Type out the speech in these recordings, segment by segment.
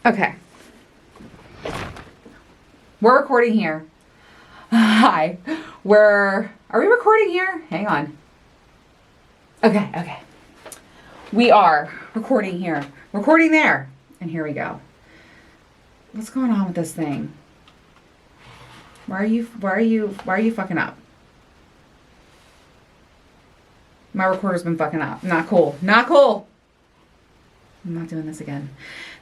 Okay. We're recording here. Hi. Are we recording here? Hang on. Okay. We are recording here. Recording there. And here we go. What's going on with this thing? Why are you fucking up? My recorder's been fucking up. Not cool. Not cool. I'm not doing this again.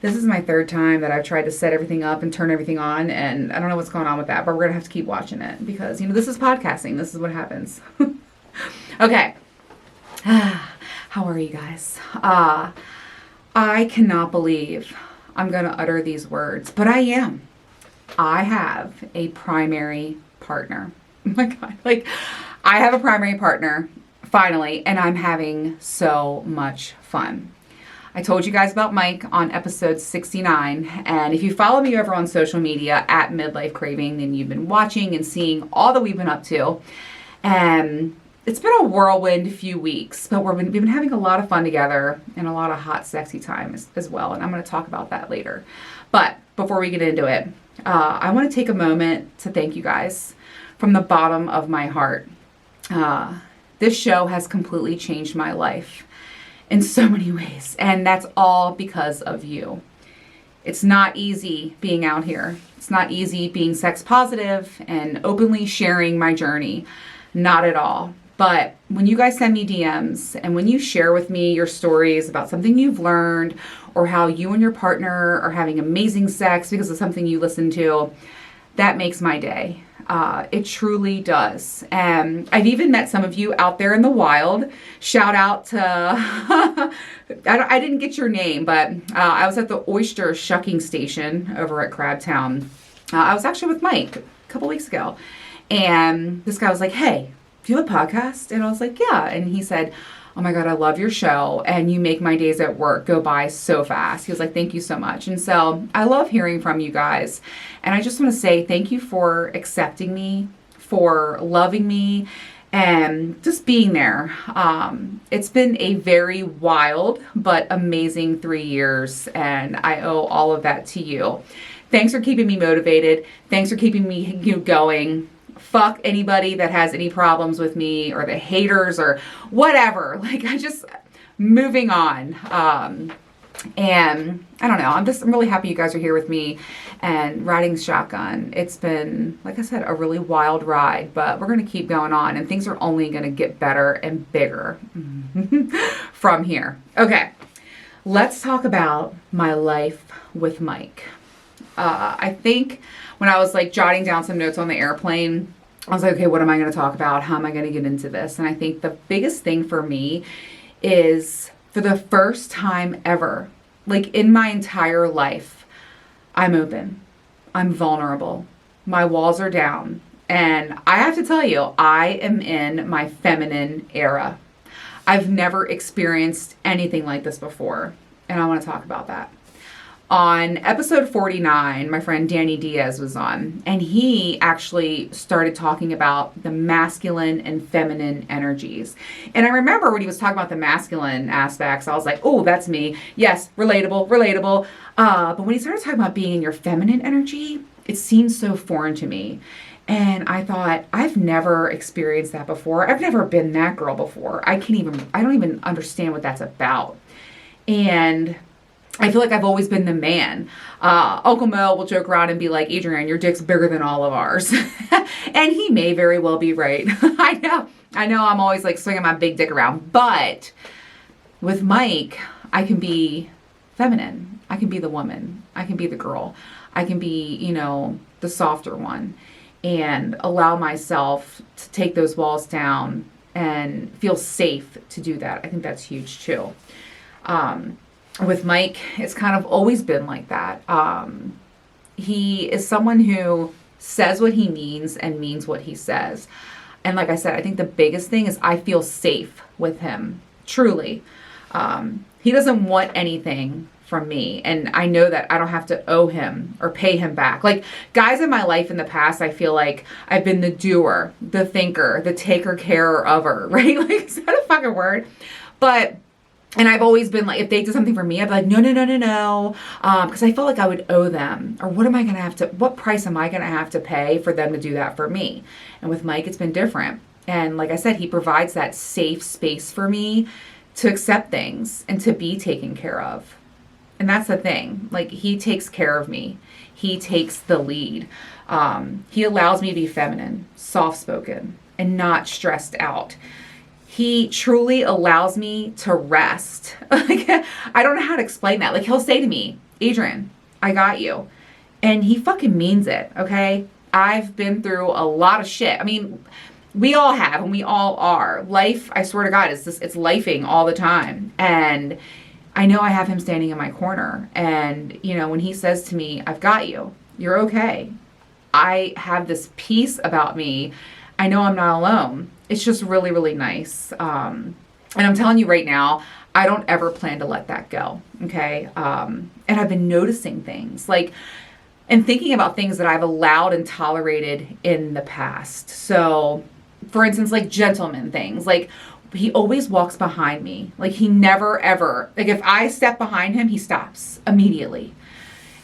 This is my third time that I've tried to set everything up and turn everything on, and I don't know what's going on with that, but we're going to have to keep watching it because, this is podcasting. This is what happens. Okay. How are you guys? I cannot believe I'm going to utter these words, but I am. I have a primary partner. Oh my God. I have a primary partner, finally, and I'm having so much fun. I told you guys about Mike on episode 69, and if you follow me over on social media at Midlife Craving, then you've been watching and seeing all that we've been up to. And it's been a whirlwind few weeks, but we've been having a lot of fun together and a lot of hot, sexy time as well, and I'm going to talk about that later. But before we get into it, I want to take a moment to thank you guys from the bottom of my heart. This show has completely changed my life in so many ways, and that's all because of you. It's not easy being out here. It's not easy being sex positive and openly sharing my journey. Not at all. But when you guys send me DMs and when you share with me your stories about something you've learned or how you and your partner are having amazing sex because of something you listen to, that makes my day. It truly does. And I've even met some of you out there in the wild. Shout out to, I didn't get your name, but I was at the oyster shucking station over at Crabtown. I was actually with Mike a couple weeks ago. And this guy was like, hey, do you have a podcast? And I was like, yeah. And he said, oh my God, I love your show. And you make my days at work go by so fast. He was like, thank you so much. And so I love hearing from you guys. And I just want to say thank you for accepting me, for loving me, and just being there. It's been a very wild but amazing 3 years. And I owe all of that to you. Thanks for keeping me motivated. Thanks for keeping me going. Fuck anybody that has any problems with me or the haters or whatever. Moving on. And I don't know. I'm really happy you guys are here with me and riding shotgun. It's been, like I said, a really wild ride, but we're going to keep going on and things are only going to get better and bigger from here. Okay. Let's talk about my life with Mike. I think when I was jotting down some notes on the airplane, I was like, okay, what am I going to talk about? How am I going to get into this? And I think the biggest thing for me is for the first time ever, in my entire life, I'm open. I'm vulnerable. My walls are down. And I have to tell you, I am in my feminine era. I've never experienced anything like this before. And I want to talk about that. On episode 49, my friend Danny Diaz was on, and he actually started talking about the masculine and feminine energies. And I remember when he was talking about the masculine aspects, I was like, oh, that's me. Yes, relatable. But when he started talking about being in your feminine energy, it seemed so foreign to me. And I thought, I've never experienced that before. I've never been that girl before. I don't even understand what that's about. And I feel like I've always been the man. Uncle Mo will joke around and be like, Adrienne, your dick's bigger than all of ours. And he may very well be right. I know I'm always swinging my big dick around. But with Mike, I can be feminine. I can be the woman. I can be the girl. I can be, the softer one. And allow myself to take those walls down and feel safe to do that. I think that's huge too. With Mike, it's kind of always been like that. He is someone who says what he means and means what he says. And like I said, I think the biggest thing is I feel safe with him, truly. He doesn't want anything from me. And I know that I don't have to owe him or pay him back. Guys in my life in the past, I feel like I've been the doer, the thinker, the taker care of her, right? Is that a fucking word? But And I've always been like, if they did something for me, I'd be like, no, no, no, no, no. Because I felt like I would owe them. Or what price am I going to have to pay for them to do that for me? And with Mike, it's been different. And like I said, he provides that safe space for me to accept things and to be taken care of. And that's the thing. Like, he takes care of me. He takes the lead. He allows me to be feminine, soft-spoken, and not stressed out. He truly allows me to rest. Like, I don't know how to explain that. Like, he'll say to me, Adrian, I got you. And he fucking means it, okay? I've been through a lot of shit. I mean, we all have, and we all are. Life, I swear to God, it's lifing all the time. And I know I have him standing in my corner. And, you know, when he says to me, I've got you, you're okay. I have this peace about me. I know I'm not alone. It's just really, really nice. And I'm telling you right now, I don't ever plan to let that go. Okay. And I've been noticing things like, and thinking about things that I've allowed and tolerated in the past. So for instance, like gentleman things, like he always walks behind me. Like he never ever, like if I step behind him, he stops immediately.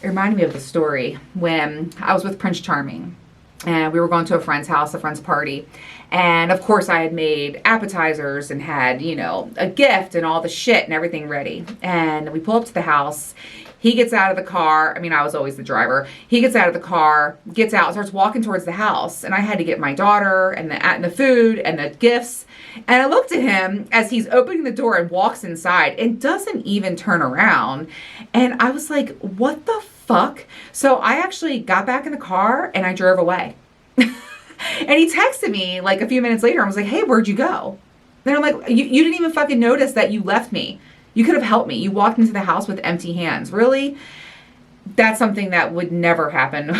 It reminded me of the story when I was with Prince Charming and we were going to a friend's house, a friend's party. And of course I had made appetizers and had, you know, a gift and all the shit and everything ready. And we pull up to the house. He gets out of the car. I mean, I was always the driver. He gets out of the car, gets out, starts walking towards the house. And I had to get my daughter and the food and the gifts. And I looked at him as he's opening the door and walks inside and doesn't even turn around. And I was like, what the fuck? So I actually got back in the car and I drove away. And he texted me like a few minutes later. I was like, hey, where'd you go? And I'm like, you didn't even fucking notice that you left me. You could have helped me. You walked into the house with empty hands. Really? That's something that would never happen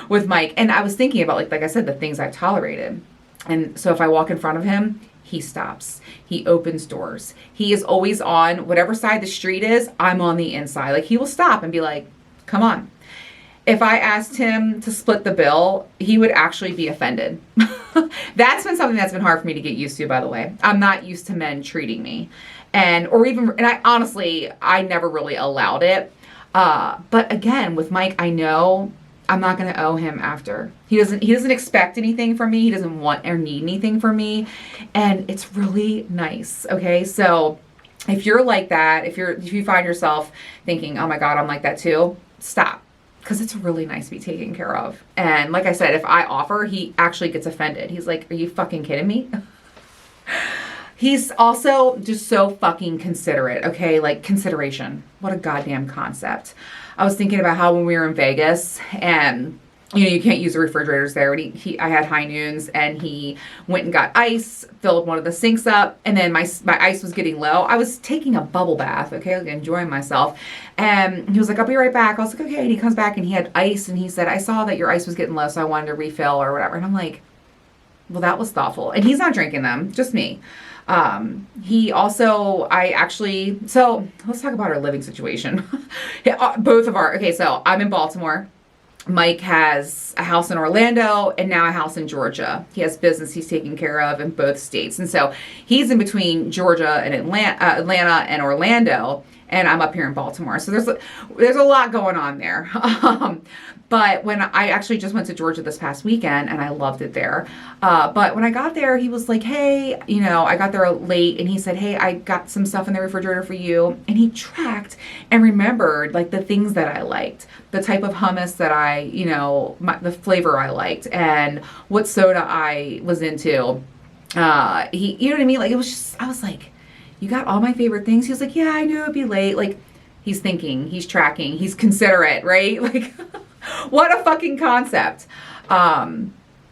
with Mike. And I was thinking about, like I said, the things I've tolerated. And so if I walk in front of him, he stops. He opens doors. He is always on whatever side the street is. I'm on the inside. Like he will stop and be like, come on. If I asked him to split the bill, he would actually be offended. That's been something that's been hard for me to get used to, by the way. I'm not used to men treating me. And I honestly, I never really allowed it. But again, with Mike, I know I'm not going to owe him after. He doesn't expect anything from me. He doesn't want or need anything from me. And it's really nice. Okay. So if you're like that, if you find yourself thinking, oh my God, I'm like that too, stop. Because it's really nice to be taken care of. And like I said, if I offer, he actually gets offended. He's like, are you fucking kidding me? He's also just so fucking considerate, okay? Like consideration. What a goddamn concept. I was thinking about how when we were in Vegas and you know, you can't use the refrigerators there. And I had high noons and he went and got ice, filled one of the sinks up. And then my ice was getting low. I was taking a bubble bath, okay, like enjoying myself. And he was like, I'll be right back. I was like, okay. And he comes back and he had ice and he said, I saw that your ice was getting low, so I wanted to refill or whatever. And I'm like, well, that was thoughtful. And he's not drinking them, just me. He also, so let's talk about our living situation. So I'm in Baltimore. Mike has a house in Orlando and now a house in Georgia. He has business he's taking care of in both states. And so he's in between Georgia and Atlanta and Orlando, and I'm up here in Baltimore. So there's a lot going on there. But when I actually just went to Georgia this past weekend and I loved it there. But when I got there, he was like, hey, you know, I got there late and he said, hey, I got some stuff in the refrigerator for you. And he tracked and remembered like the things that I liked, the type of hummus that the flavor I liked and what soda I was into. You know what I mean? Like, it was just, I was like, you got all my favorite things. He was like, yeah, I knew it'd be late. Like, he's thinking, he's tracking, he's considerate, right? Like, what a fucking concept.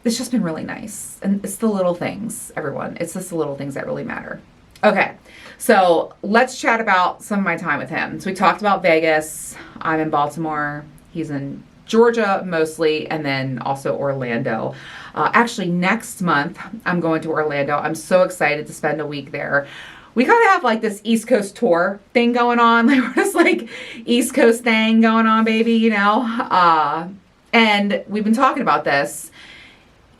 It's just been really nice. And it's the little things, everyone. It's just the little things that really matter. Okay, so let's chat about some of my time with him. So we talked about Vegas. I'm in Baltimore. He's in Georgia mostly, and then also Orlando. Actually, next month, I'm going to Orlando. I'm so excited to spend a week there. We kind of have like this East Coast tour thing going on. Like we're just like East Coast thing going on, baby, you know. And we've been talking about this.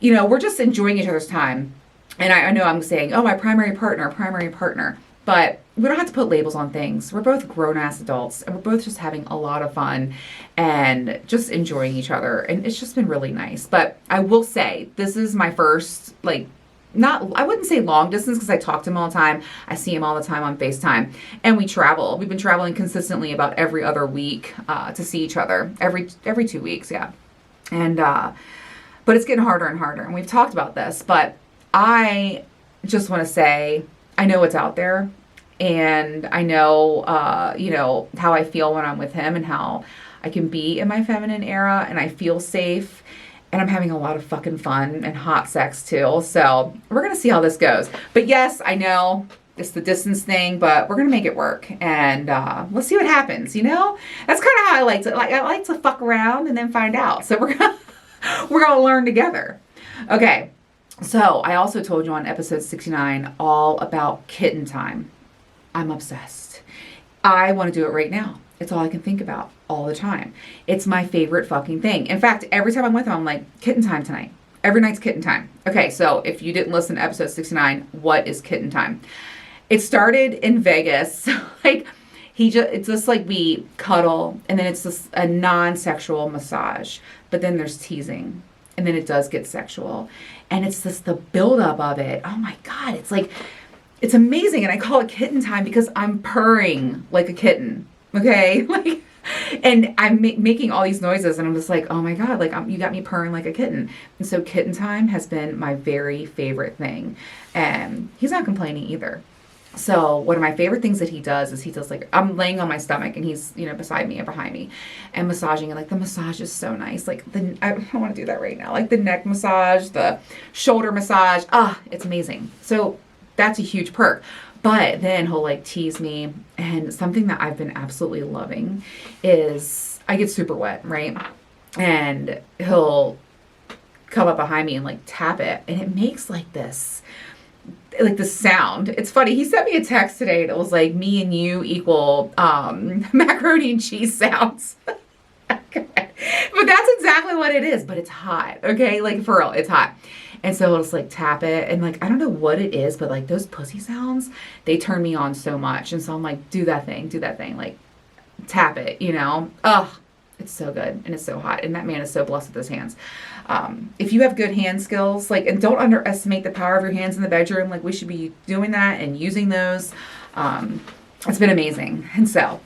You know, we're just enjoying each other's time. And I know I'm saying, oh, my primary partner. But we don't have to put labels on things. We're both grown-ass adults, and we're both just having a lot of fun and just enjoying each other. And it's just been really nice. But I will say, this is my first, like, I wouldn't say long distance because I talk to him all the time. I see him all the time on FaceTime. And we travel. We've been traveling consistently about every other week to see each other. Every 2 weeks, yeah. And, but it's getting harder and harder. And we've talked about this. But I just want to say, I know it's out there. And I know, how I feel when I'm with him and how I can be in my feminine era and I feel safe. And I'm having a lot of fucking fun and hot sex too. So we're going to see how this goes. But yes, I know it's the distance thing, but we're going to make it work. And let's see what happens, That's kind of how I like to, I like to fuck around and then find out. So we're going to learn together. Okay. So I also told you on episode 69 all about Kitten Time. I'm obsessed. I want to do it right now. It's all I can think about all the time. It's my favorite fucking thing. In fact, every time I'm with him, I'm like, Kitten Time tonight. Every night's Kitten Time. Okay, so if you didn't listen to episode 69, what is Kitten Time? It started in Vegas. It's just like we cuddle, and then it's just a non-sexual massage. But then there's teasing, and then it does get sexual. And it's just the buildup of it. Oh my God, it's amazing. And I call it Kitten Time because I'm purring like a kitten. Okay, and I'm making all these noises, and I'm just like, oh my God, you got me purring like a kitten. And so Kitten Time has been my very favorite thing, and he's not complaining either. So one of my favorite things that he does is I'm laying on my stomach, and he's beside me and behind me, and massaging, and the massage is so nice. I don't want to do that right now. The neck massage, the shoulder massage, it's amazing. So that's a huge perk. But then he'll tease me, and something that I've been absolutely loving is I get super wet, right? And he'll come up behind me and tap it, and it makes this sound. It's funny. He sent me a text today that was me and you equal macaroni and cheese sounds. Okay. But that's exactly what it is. But it's hot. Okay, for real, it's hot. And so he'll just tap it, and I don't know what it is, but those pussy sounds, they turn me on so much. And so I'm like, do that thing, tap it, Ugh, it's so good, and it's so hot, and that man is so blessed with his hands. If you have good hand skills, and don't underestimate the power of your hands in the bedroom. We should be doing that and using those. It's been amazing, and so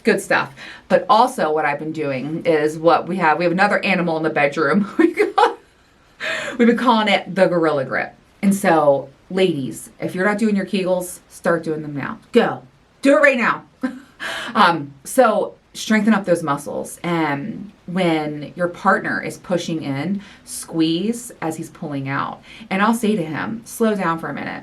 good stuff. But also, what I've been doing is we have another animal in the bedroom. We've been calling it the Gorilla Grip. And so, ladies, if you're not doing your Kegels, start doing them now. Go. Do it right now. So strengthen up those muscles. And when your partner is pushing in, squeeze as he's pulling out. And I'll say to him, slow down for a minute.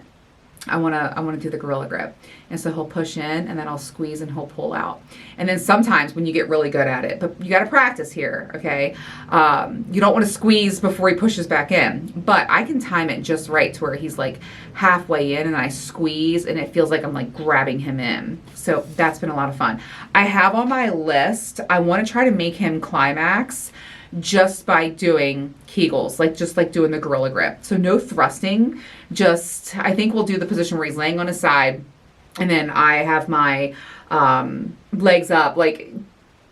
I want to do the Gorilla Grip. And so he'll push in, and then I'll squeeze, and he'll pull out. And then sometimes when you get really good at it, but you got to practice here, okay? You don't want to squeeze before he pushes back in. But I can time it just right to where he's halfway in, and I squeeze, and it feels like I'm grabbing him in. So that's been a lot of fun. I have on my list, I want to try to make him climax just by doing Kegels, just doing the Gorilla Grip. So no thrusting, I think we'll do the position where he's laying on his side, and then I have my legs up, making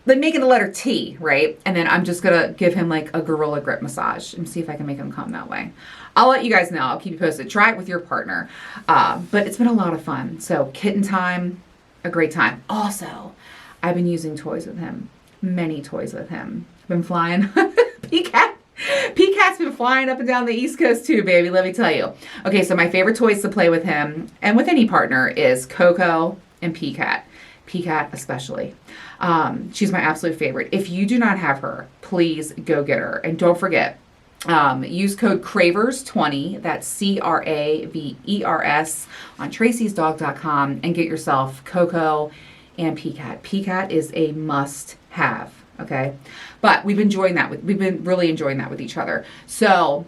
the letter T, right? And then I'm just gonna give him a Gorilla Grip massage and see if I can make him come that way. I'll let you guys know. I'll keep you posted. Try it with your partner. But it's been a lot of fun. So Kitten Time, a great time. Also, I've been using toys with him. Many toys with him. Been flying. P-Cat's been flying up and down the East Coast too, baby, let me tell you. Okay, so my favorite toys to play with him and with any partner is Coco and P-Cat. P-Cat especially. She's my absolute favorite. If you do not have her, please go get her. And don't forget, use code CRAVERS20, that's CRAVERS, on tracysdog.com and get yourself Coco and P-Cat. P-Cat is a must-have. Okay, but we've been really enjoying that with each other. So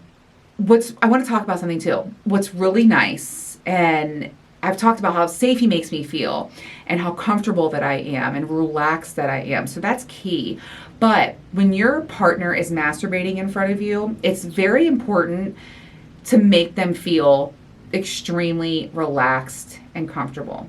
I want to talk about something too. What's really nice, and I've talked about how safe he makes me feel and how comfortable that I am and relaxed that I am. So that's key. But when your partner is masturbating in front of you, it's very important to make them feel extremely relaxed and comfortable.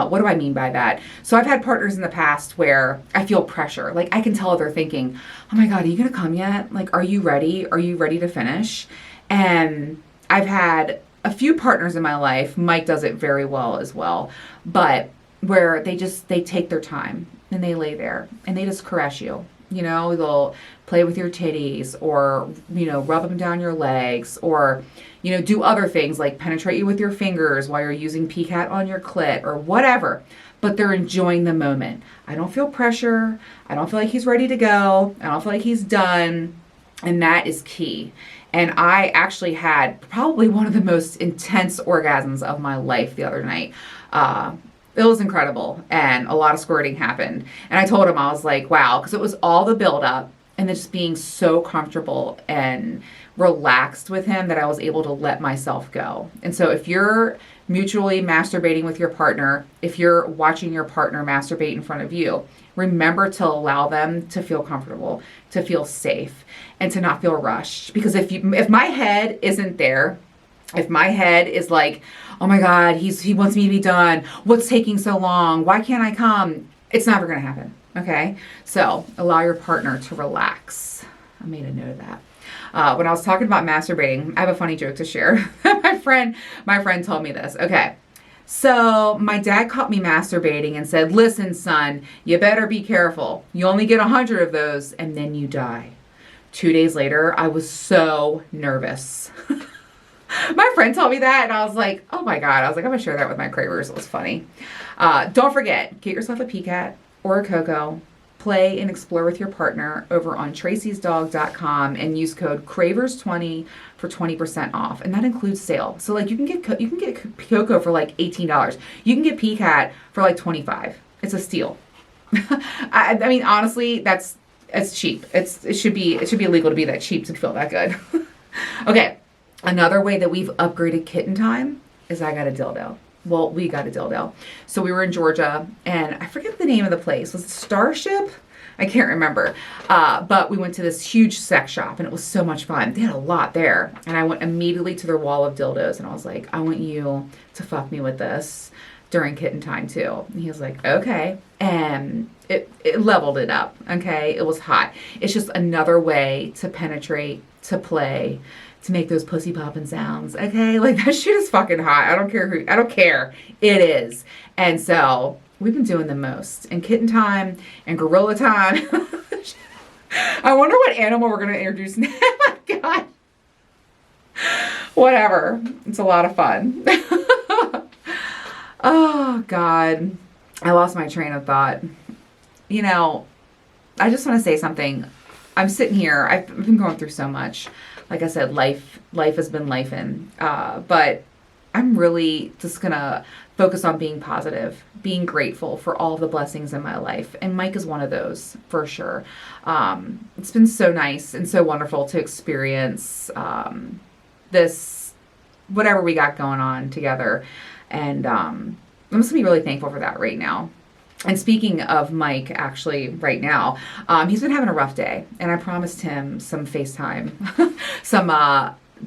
What do I mean by that? So I've had partners in the past where I feel pressure. Like I can tell they're thinking, oh my God, are you going to come yet? Like, are you ready? Are you ready to finish? And I've had a few partners in my life. Mike does it very well as well, but where they take their time and they lay there and they just caress you. You know, they'll play with your titties or, you know, rub them down your legs or, you know, do other things like penetrate you with your fingers while you're using PCAT on your clit or whatever. But they're enjoying the moment. I don't feel pressure. I don't feel like he's ready to go. I don't feel like he's done. And that is key. And I actually had probably one of the most intense orgasms of my life the other night. It was incredible, and a lot of squirting happened. And I told him, I was like, wow, because it was all the buildup and just being so comfortable and relaxed with him that I was able to let myself go. And so if you're mutually masturbating with your partner, if you're watching your partner masturbate in front of you, remember to allow them to feel comfortable, to feel safe, and to not feel rushed. Because if my head isn't there, if my head is like, oh my God, he wants me to be done. What's taking so long? Why can't I come? It's never going to happen. Okay. So allow your partner to relax. I made a note of that. When I was talking about masturbating, I have a funny joke to share. my friend told me this. Okay. So my dad caught me masturbating and said, listen, son, you better be careful. You only get 100 of those and then you die. 2 days later, I was so nervous. My friend told me that and I was like, oh my God. I was like, I'm going to share that with my cravers. It was funny. Don't forget, get yourself a PCAT or a Coco. Play and explore with your partner over on tracysdog.com and use code CRAVERS20 for 20% off. And that includes sale. So like you can get Coco for like $18. You can get PCAT for like $25. It's a steal. I mean, honestly, it's cheap. It should be illegal to be that cheap to feel that good. Okay. Another way that we've upgraded Kitten Time is I got a dildo. Well, we got a dildo. So we were in Georgia, and I forget the name of the place. Was it Starship? I can't remember. But we went to this huge sex shop, and it was so much fun. They had a lot there. And I went immediately to their wall of dildos, and I was like, I want you to fuck me with this during Kitten Time, too. And he was like, okay. And it leveled it up, okay? It was hot. It's just another way to penetrate, to play, to make those pussy popping sounds, okay? Like that shit is fucking hot. I don't care. It is. And so we've been doing the most. And Kitten Time and Gorilla Time. I wonder what animal we're going to introduce now. Oh my God. Whatever. It's a lot of fun. Oh God. I lost my train of thought. You know, I just want to say something. I'm sitting here. I've been going through so much. Like I said, life has been lifing. But I'm really just going to focus on being positive, being grateful for all the blessings in my life. And Mike is one of those, for sure. It's been so nice and so wonderful to experience this, whatever we got going on together. And I'm just going to be really thankful for that right now. And speaking of Mike, actually, right now, he's been having a rough day. And I promised him some FaceTime.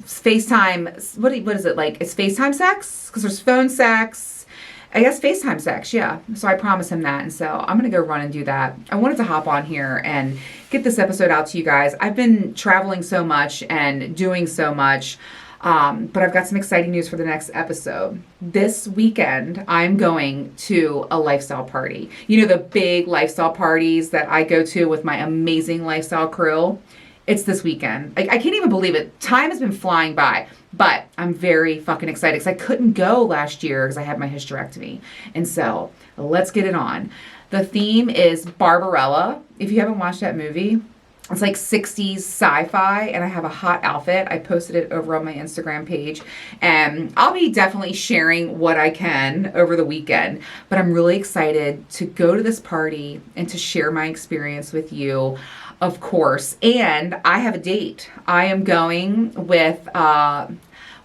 FaceTime, what is it like? It's FaceTime sex? Because there's phone sex. I guess FaceTime sex, yeah. So I promised him that. And so I'm going to go run and do that. I wanted to hop on here and get this episode out to you guys. I've been traveling so much and doing so much. But I've got some exciting news for the next episode. This weekend, I'm going to a lifestyle party. You know, the big lifestyle parties that I go to with my amazing lifestyle crew. It's this weekend. I can't even believe it. Time has been flying by, but I'm very fucking excited because I couldn't go last year because I had my hysterectomy. And so let's get it on. The theme is Barbarella. If you haven't watched that movie, it's like 60s sci-fi, and I have a hot outfit. I posted it over on my Instagram page, and I'll be definitely sharing what I can over the weekend, but I'm really excited to go to this party and to share my experience with you, of course. And I have a date. I am going with, what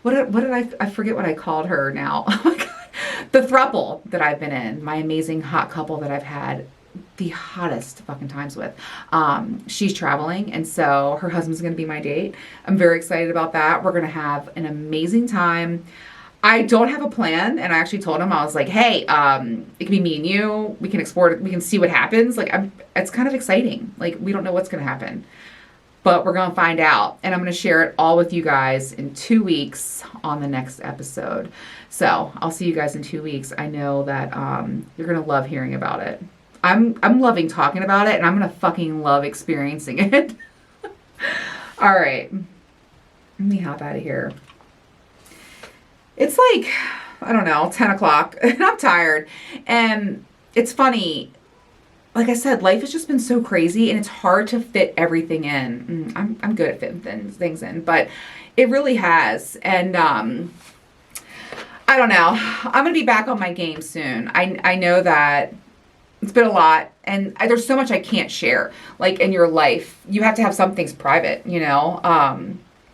did I forget what I called her now. Oh my God. The throuple that I've been in, my amazing hot couple that I've had the hottest fucking times with. She's traveling, and so her husband's going to be my date. I'm very excited about that. We're going to have an amazing time. I don't have a plan, and I actually told him, I was like, hey, it can be me and you. We can explore it. We can see what happens. Like, it's kind of exciting. Like, we don't know what's going to happen, but we're going to find out. And I'm going to share it all with you guys in 2 weeks on the next episode. So I'll see you guys in 2 weeks. I know that you're going to love hearing about it. I'm loving talking about it, and I'm going to fucking love experiencing it. All right. Let me hop out of here. It's like, I don't know, 10 o'clock, and I'm tired. And it's funny. Like I said, life has just been so crazy, and it's hard to fit everything in. I'm good at fitting things in, but it really has. And I don't know. I'm going to be back on my game soon. I know that it's been a lot, and there's so much I can't share. Like, in your life, you have to have some things private, you know?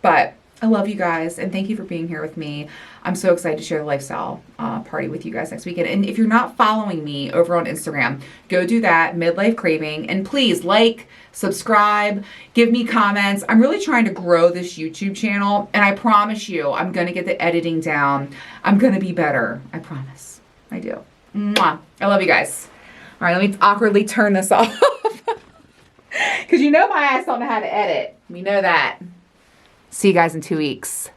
But I love you guys, and thank you for being here with me. I'm so excited to share the lifestyle party with you guys next weekend. And if you're not following me over on Instagram, go do that, Midlife Craving. And please like, subscribe, give me comments. I'm really trying to grow this YouTube channel, and I promise you, I'm going to get the editing down. I'm going to be better. I promise. I do. Mwah. I love you guys. All right, let me awkwardly turn this off. Because you know my ass don't know how to edit. We know that. See you guys in 2 weeks.